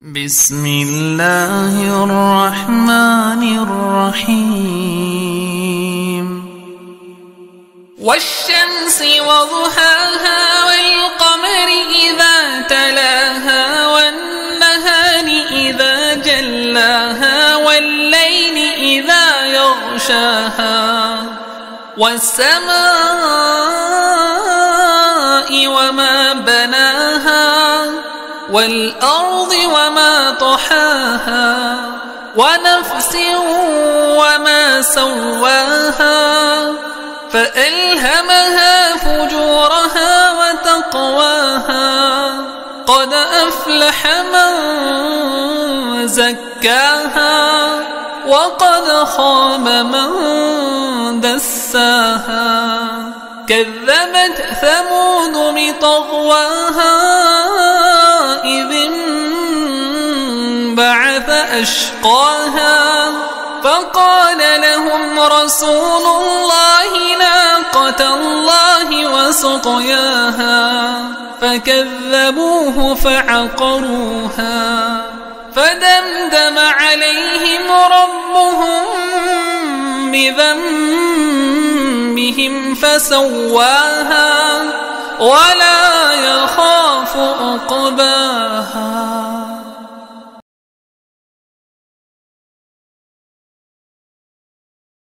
بسم الله الرحمن الرحيم والشمس وضحاها والقمر إذا تلاها والنهار إذا جلاها والليل إذا يغشاها والسماء وما بناها والأرض وما طحاها ونفس وما سواها فألهمها فجورها وتقواها قد أفلح من زكاها وقد خاب من دساها كذبت ثمود بطغواها إذ انبعث أشقاها فقال لهم رسول الله ناقة الله وسقياها فكذبوه فعقروها فدمدم عليهم ربهم بذنبهم فسواها ولا يخاف عقباها.